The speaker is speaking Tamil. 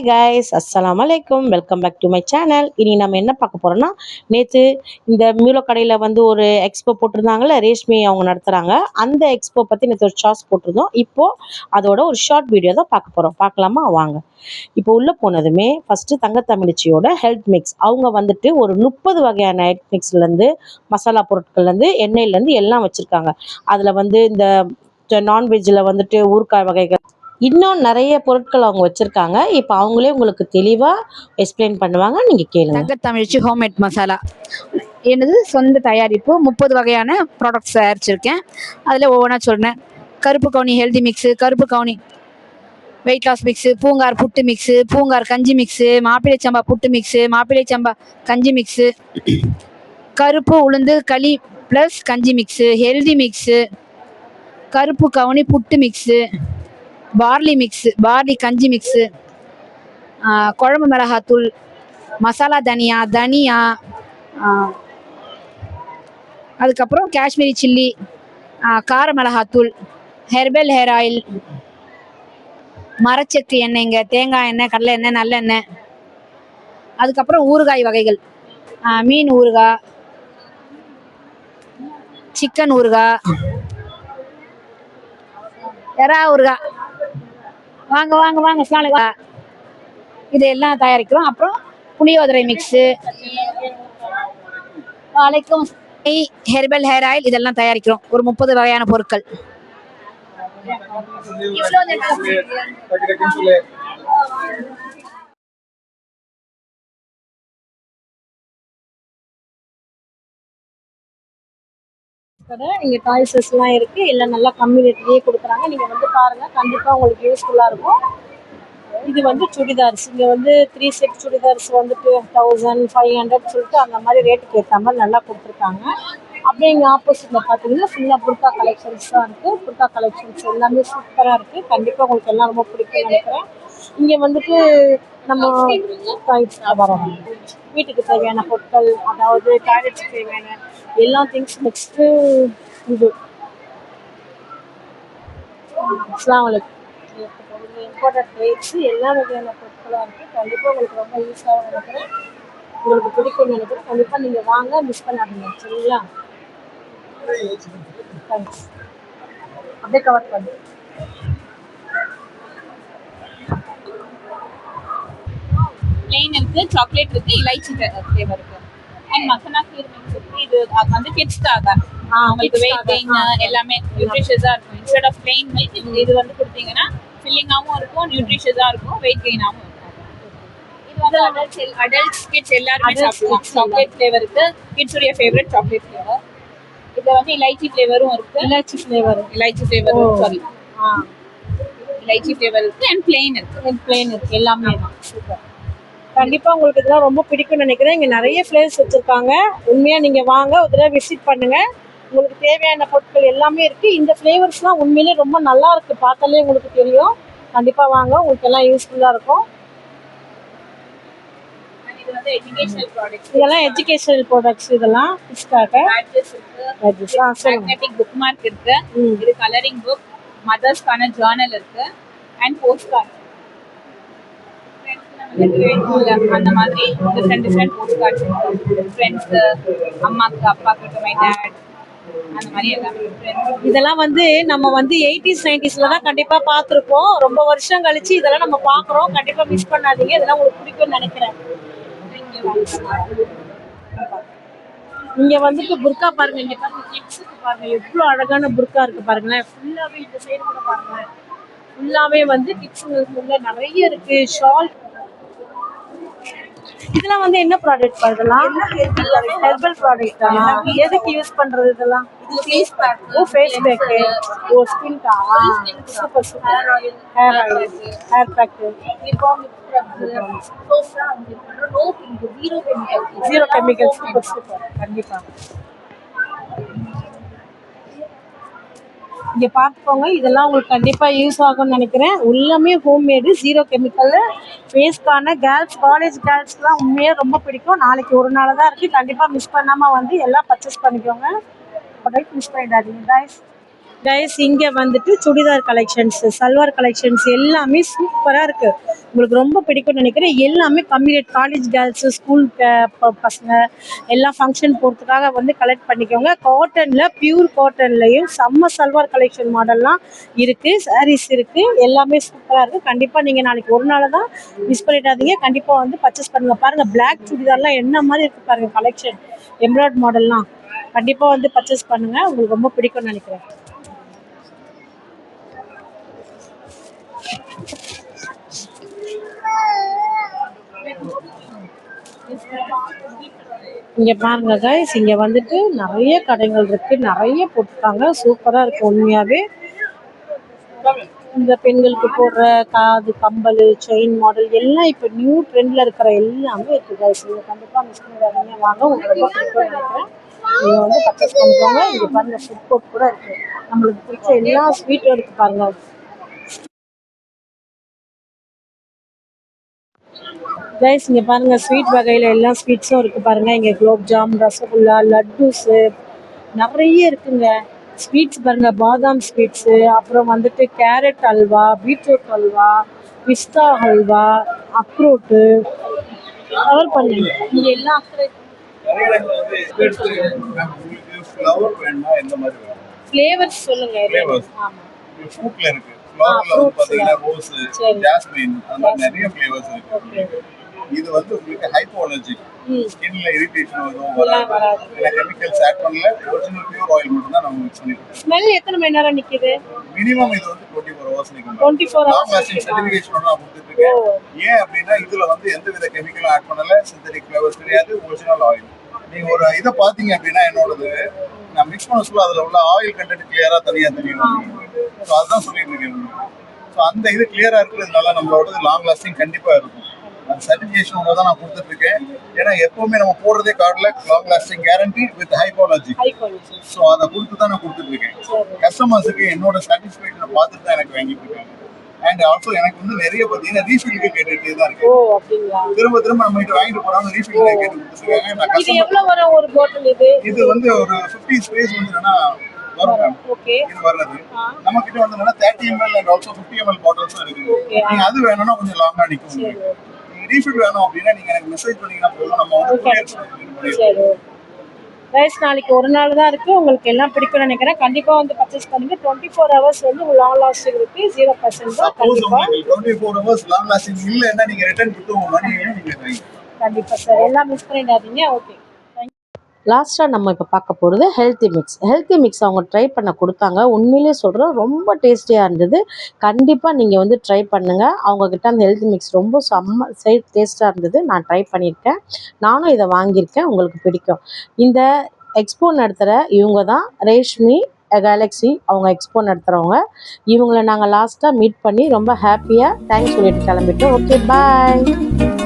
ஹாய் கைஸ், அஸ்ஸலாமு அலைக்கும். Welcome back to my channel. இனி நம்ம என்ன பார்க்க போகிறோம்னா, நேற்று இந்த மியூலோ கடையில் வந்து ஒரு எக்ஸ்போ போட்டிருந்தாங்கல்ல, ரேஷ்மி அவங்க நடத்துகிறாங்க. அந்த எக்ஸ்போ பற்றி நேற்று ஒரு ஷார்ட்ஸ் போட்டிருந்தோம். இப்போது அதோட ஒரு ஷார்ட் வீடியோ தான் பார்க்க போகிறோம். பார்க்கலாமா? வாங்க. இப்போ உள்ளே போனதுமே ஃபஸ்ட்டு தங்கத்தமிழ்ச்சியோட ஹெல்த் மிக்ஸ் அவங்க வந்துட்டு ஒரு 30 வகையான ஹெல்த் மிக்ஸ்லேருந்து மசாலா பொருட்கள்லேருந்து எண்ணெயிலேருந்து எல்லாம் வச்சுருக்காங்க. அதில் வந்து இந்த நான்வெஜ்ஜில் வந்துட்டு ஊறுகாய் வகைகள் இன்னும் நிறைய பொருட்கள் அவங்க வச்சுருக்காங்க. இப்போ அவங்களே உங்களுக்கு தெளிவாக எக்ஸ்பிளைன் பண்ணுவாங்க, நீங்கள் கேளுங்க. தங்கத்தமிழ்ச்சி ஹோம்மேட் மசாலா எனது சொந்த தயாரிப்பு 30 வகையான ப்ராடக்ட்ஸ் தயாரிச்சிருக்கேன். அதில் ஒவ்வொன்றா சொல்கிறேன். கருப்பு கவுனி ஹெல்தி மிக்ஸு, கருப்பு கவுனி வெயிட் லாஸ் மிக்ஸு, பூங்கார் புட்டு மிக்ஸு, பூங்கார் கஞ்சி மிக்ஸு, மாப்பிள்ளை சம்பா புட்டு மிக்ஸு, மாப்பிள்ளை சம்பா கஞ்சி மிக்ஸு, கருப்பு உளுந்து களி ப்ளஸ் கஞ்சி மிக்ஸு, ஹெல்தி மிக்ஸு, கருப்பு கவுனி புட்டு மிக்ஸு, பார்லி மிக்ஸு, பார்லி கஞ்சி மிக்ஸு, குழம்பு மிளகாத்தூள், மசாலா தனியா, அதுக்கப்புறம் காஷ்மீரி சில்லி, கார மிளகாத்தூள், ஹெர்பல் ஹேர் ஆயில், மரச்செக்கு எண்ணெய்ங்க, தேங்காய் எண்ணெய், கடலை எண்ணெய், நல்லெண்ணெய், அதுக்கப்புறம் ஊறுகாய் வகைகள், மீன் ஊறுகாய், சிக்கன் ஊறுகாய், எறா ஊறுகாய், வாங்க வாங்க வாங்க சாலை இதெல்லாம் தயாரிக்கிறோம். அப்புறம் புளியோதரை மிக்ஸு, வலைக்கும் ஹெர்பல் ஹேர் ஆயில் இதெல்லாம் தயாரிக்கிறோம். ஒரு 30 வகையான பொருட்கள். இங்கே டாய்ஸஸ்லாம் இருக்குது. எல்லாம் நல்லா கம்மி ரேட்லேயே கொடுக்குறாங்க. நீங்கள் வந்து பாருங்கள், கண்டிப்பாக உங்களுக்கு யூஸ்ஃபுல்லாக இருக்கும். இது வந்து சுடிதார்ஸ். இங்கே வந்து 3 செட் சுடிதார்ஸ் வந்துட்டு 1500 சொல்லிட்டு அந்த மாதிரி ரேட்டுக்கு ஏற்ற மாதிரி நல்லா கொடுத்துருக்காங்க. அப்படியே இங்கே ஆப்போசிட்டில் பார்த்தீங்கன்னா ஃபுல்லாக புர்கா கலெக்ஷன்ஸ் தான் இருக்குது. புர்கா கலெக்ஷன்ஸ் எல்லாமே சூப்பராக இருக்குது. கண்டிப்பாக உங்களுக்கு எல்லாம் ரொம்ப பிடிக்கும்னு நினைக்கிறேன். இங்கே வந்துட்டு நம்ம வரோம் வீட்டுக்கு தேவையான பொருட்கள், அதாவது டாய்லெட்ஸுக்கு தேவையான எல்லா திங்ஸ். நெக்ஸ்ட்டு இது இம்பார்ட்டன்ட் ரேட்ஸு எல்லா வகையான பொருட்களாக இருக்குது. கண்டிப்பாக உங்களுக்கு ரொம்ப யூஸாக நினைக்கிறேன். உங்களுக்கு பிடிக்கும்னு நினைக்கிறேன். கண்டிப்பாக நீங்கள் வாங்க, மிஸ் பண்ணாதீங்க. சரிங்களா? தேங்க்ஸ். அப்படியே கவர் பண்ணு. பிளெயின் இருக்குது, சாக்லேட் இருக்குது, இலைச்சி ஃப்ளேவர் இருக்குது, அண்ட் மசாலா கீர் மிக்ஸ் இருக்குது. இது வந்து கிட்ஸ்க்காக உங்களுக்கு வெயிட் கெயின் எல்லாமே நியூட்ரிஷியஸாக இருக்கும். இன்ஸ்டெட் ஆஃப் பிளெயின் மில்க் இது வந்து கொடுத்தீங்கன்னா ஃபில்லிங்காகவும் இருக்கும், நியூட்ரிஷியஸாக இருக்கும், வெயிட் கெயினாகவும் இருக்கும். இது வந்து அடல்ட்ஸ் கிட்ஸ் எல்லாருமே சாப்பிடலாம். சாக்லேட் ஃப்ளேவர் இருக்குது, கிட்ஸுடைய ஃபேவரட் சாக்லேட் ஃப்ளேவர். இதில் வந்து இலைச்சி ஃப்ளேவரும் இருக்குது. இலைச்சி ஃப்ளேவர் சாரி இலைச்சி ஃப்ளேவர் இருக்குது. அண்ட் பிளெயின் இருக்குது. எல்லாமே தான். சூப்பர். கண்டிப்பாக உங்களுக்கு இதெல்லாம் ரொம்ப பிடிக்கும்னு நினைக்கிறேன். இங்கே நிறைய ஃப்ளேவர்ஸ் வச்சுருக்காங்க. உண்மையாக நீங்கள் வாங்க, ஒரு தடவை விசிட் பண்ணுங்கள். உங்களுக்கு தேவையான பொருட்கள் எல்லாமே இருக்குது. இந்த ஃப்ளேவர்ஸ்லாம் உண்மையிலே ரொம்ப நல்லா இருக்குது. பார்த்தாலே உங்களுக்கு தெரியும். கண்டிப்பாக வாங்க, உங்களுக்கு எல்லாம் யூஸ்ஃபுல்லாக இருக்கும். இதெல்லாம் எஜுகேஷனல் ப்ராடக்ட்ஸ். இதெல்லாம் கிட்ஸ்க்காக மேக்னெட்டிக் புக் மார்க் இருக்கு, இது கலரிங் புக், மதர்ஸ்க்கான ஜர்னல் இருக்கு, அண்ட் போஸ்ட் கார்டு. அந்த மாதிரி டிஃப்ரெண்ட் போஸ்ட் கார்ட்ஸ் இருக்கு. ஃப்ரெண்ட்ஸ்க்கு, அம்மாக்கு, அப்பாக்கு, மை டேட், அந்த மாதிரி எல்லாமே. இதெல்லாம் வந்து நம்ம வந்து 80s 90sல தான் கண்டிப்பாக பார்த்துருப்போம். ரொம்ப வருஷம் கழிச்சு இதெல்லாம் நம்ம பார்க்குறோம். கண்டிப்பாக மிஸ் பண்ணாதீங்க. இதெல்லாம் உங்களுக்கு பிடிக்கும்னு நினைக்கிறேன். இங்கே வந்துட்டு புர்கா பாருங்க. இங்கே பாருங்க, கிட்ஸுக்கு பாருங்க எவ்வளோ அழகான புர்கா இருக்கு பாருங்களேன். ஃபுல்லாகவே இந்த சைடு கூட பாருங்களேன், ஃபுல்லாகவே வந்து கிட்ஸுங்களுக்கு நிறைய இருக்கு. ஷால். இதெல்லாம் வந்து என்ன ப்ராடக்ட்? இதெல்லாம் ஹெர்பல் ப்ராடக்ட் தான். எதுக்கு யூஸ் பண்றது இதெல்லாம்? Face pack. Face pack. ஸ்கின்கா? Super super. Hair oil, hair pack, zero chemical. Super super. கண்டிப்பாக இங்கே பார்த்துக்கோங்க. இதெல்லாம் உங்களுக்கு கண்டிப்பாக யூஸ் ஆகும்னு நினைக்கிறேன். எல்லாமே ஹோம்மேடு, ஜீரோ கெமிக்கல். ஃபேஸ்க்கான கேர்ள்ஸ், காலேஜ் கேர்ள்ஸ்க்குலாம் உண்மையாக ரொம்ப பிடிக்கும். நாளைக்கு ஒரு நாள் தான் இருக்குது. கண்டிப்பாக மிஸ் பண்ணாமல் வந்து எல்லாம் பர்ச்சேஸ் பண்ணிக்கோங்க. ப்ராடக்ட் மிஸ் பண்ணிடாதீங்க கைஸ். கைஸ் இங்கே வந்துட்டு சுடிதார் கலெக்ஷன்ஸ், சல்வார் கலெக்ஷன்ஸ் எல்லாமே சூப்பராக இருக்குது. உங்களுக்கு ரொம்ப பிடிக்கும்னு நினைக்கிறேன். எல்லாமே கம்மி ரேட். காலேஜ் கேர்ள்ஸு, ஸ்கூல் பசங்க எல்லாம் ஃபங்க்ஷன் போகிறதுக்காக வந்து கலெக்ட் பண்ணிக்கோங்க. காட்டனில், பியூர் காட்டன்லேயும் செம்ம சல்வார் கலெக்ஷன் மாடல்லாம் இருக்குது. சாரீஸ் இருக்குது. எல்லாமே சூப்பராக இருக்குது. கண்டிப்பாக நீங்கள் நாளைக்கு ஒரு நாள் தான் மிஸ் பண்ணிடாதீங்க. கண்டிப்பாக வந்து பர்ச்சேஸ் பண்ணுங்கள். பாருங்கள் பிளாக் சுடிதார்லாம் என்ன மாதிரி இருக்குது பாருங்கள் கலெக்ஷன், எம்ப்ராய்ட் மாடல்லாம். கண்டிப்பாக வந்து பர்ச்சேஸ் பண்ணுங்கள். உங்களுக்கு ரொம்ப பிடிக்கும்னு நினைக்கிறேன். இங்கே பாருங்க கைஸ், இங்கே வந்துட்டு நிறைய கடைகள் இருக்கு, நிறைய போட்டுருக்காங்க. சூப்பராக இருக்கு உண்மையாகவே. இந்த பெண்களுக்கு போடுற காது கம்பல், செயின் மாடல் எல்லாம் இப்போ நியூ ட்ரெண்டில் இருக்கிற எல்லாமே இருக்கு கைஸ். நீங்கள் கண்டிப்பாக மிஸ் பண்ணிடாதீங்க. வாங்க, உங்களுக்கு ரொம்ப பிடிக்கும்னு நினைக்கிறேன். நீங்கள் வந்து பர்ச்சேஸ் பண்ணிக்கோங்க. இங்கே பாருங்க ஃபுட் கோர்ட் கூட இருக்கு. நம்மளுக்கு பிடிச்ச எல்லா ஸ்வீட்டும் இருக்கு பாருங்க. கைஸ் இங்கே பாருங்க ஸ்வீட் வகையில் எல்லா ஸ்வீட்ஸும் இருக்குது பாருங்கள். இங்கே குலோப்ஜாம், ரசகுல்லா, லட்டுஸு நிறைய இருக்குங்க. ஸ்வீட்ஸ் பாருங்கள், பாதாம் ஸ்வீட்ஸு, அப்புறம் வந்துட்டு கேரட் அல்வா, பீட்ரூட் அல்வா, பிஸ்தா ஹல்வா, அக்ரூட்டு கவர் பண்ணுங்க. இங்கே எல்லா ஃப்ளேவர்ஸ் சொல்லுங்கள். ஆமாம், ஃப்ரூட்ல இருக்கு. ஃப்ளவர்ல வந்து பாத்தீங்கன்னா ரோஸ், ஜாஸ்மின், அந்த மாதிரி நிறைய ஃப்ளேவர்ஸ் இருக்கு. இது வந்து உங்களுக்கு ஹைப்போஅலர்ஜிக், ஸ்கின்ல இரிட்டேஷன் வராது. கெமிக்கல்ஸ் ஆட் பண்ணல. ஒரிஜினல் பியூர் ஆயில் மட்டும் தான் நம்ம மிக்ஸ் பண்ணிருக்கோம். ஸ்மெல் எத்தனை மணி நேரம் நிக்குது? மினிமம் இது வந்து 24 ஹவர்ஸ் நிக்கும். 24 லாங் லாஸ்டிங் சர்டிஃபிகேஷன் நான் கொடுத்துட்டு இருக்கேன். ஏன் அப்படின்னா இதுல வந்து எந்தவித கெமிக்கலும் ஆட் பண்ணல, சிந்தட்டிக் ஃப்ளேவர்ஸ் கிடையாது, ஒரிஜினல் ஆயில். நீங்க ஒரு இதை பாத்தீங்க அப்படின்னா என்னோடது நான் மிக்ஸ் பண்ண சொல்ல அதுல உள்ள ஆயில் கண்டென்ட் கிளியரா தனியா தெரியும். ஸோ அதுதான் சொல்லிட்டு இருக்கேன். ஸோ அந்த இது கிளியரா இருக்கிறதுனால நம்மளோட லாங் லாஸ்டிங் கண்டிப்பா இருக்கும். அந்த சர்டிஃபிகேஷனோட தான் நான் கொடுத்துட்டு இருக்கேன். ஏன்னா எப்பவுமே நம்ம போடுறதே கார்டில் long lasting guarantee with high quality. So அதை கொடுத்து தான் நான் கொடுத்துட்டு இருக்கேன். கஸ்டமர்ஸுக்கு என்னோட சாட்டிஸ்ஃபேக்ஷனை பார்த்துட்டு தான் எனக்கு வாங்கிட்டு இருக்காங்க. அண்ட் ஆல்சோ எனக்கு வந்து நிறைய பார்த்தீங்கன்னா ரீஃபில்லுக்கு கேட்டுகிட்டே தான் இருக்கு. திரும்ப திரும்ப நம்ம கிட்ட வாங்கிட்டு போறாங்க, ரீஃபில் கேட்டு கொடுத்துருக்காங்க. இது வந்து ஒரு 50 ஸ்பேஸ் வந்து என்னன்னா வரும். இது வர்றது நம்ம கிட்ட வந்து என்னன்னா 30 ml அண்ட் ஆல்சோ 50 ml பாட்டில்ஸும் இருக்குது. நீங்க அது வேணும்னா கொஞ்சம் லாங்கா நிற்கும். நீங்க ரீஃபில் வேணும் அப்படின்னா நீங்க எனக்கு மெசேஜ் பண்ணீங்கன்னா போதும். நம்ம வந்து ரைஸ் நாளைக்கு ஒரு நாள் தான் இருக்குது. உங்களுக்கு எல்லாம் பிடிக்கும்னு நினைக்கிறேன். கண்டிப்பாக வந்து பர்ச்சேஸ் பண்ணுங்க. 24 ஹவர்ஸ் வந்து லாங் லாஸ்டிங் இருக்குது. 0% தான். கண்டிப்பாக 24 ஹவர்ஸ் லாங் லாஸ்டிங் இல்லைன்னா நீங்கள் ரிட்டர்ன் கொடுத்து உங்கள் மணியையும் நீங்கள் கண்டிப்பாக சார் எல்லாம் மிஸ் பண்ணிடாதீங்க. ஓகே. லாஸ்ட்டாக நம்ம இப்போ பார்க்க போகிறது ஹெல்த்தி மிக்ஸ். ஹெல்த்தி மிக்ஸ் அவங்க ட்ரை பண்ண கொடுத்தாங்க. உண்மையிலே சொல்கிறேன், ரொம்ப டேஸ்டியாக இருந்தது. கண்டிப்பாக நீங்கள் வந்து ட்ரை பண்ணுங்கள். அவங்கக்கிட்ட அந்த ஹெல்த்தி மிக்ஸ் ரொம்ப செம்ம டேஸ்ட்டாக இருந்தது. நான் ட்ரை பண்ணியிருக்கேன். நானும் இதை வாங்கியிருக்கேன். உங்களுக்கு பிடிக்கும். இந்த எக்ஸ்போ நடத்துகிற இவங்க தான் ரேஷ்மி கேலக்ஸி. அவங்க எக்ஸ்போ நடத்துகிறவங்க. இவங்களை நாங்கள் லாஸ்ட்டாக மீட் பண்ணி ரொம்ப ஹாப்பியாக தேங்க்ஸ் சொல்லிட்டு கிளம்பிட்டோம். ஓகே, பாய்.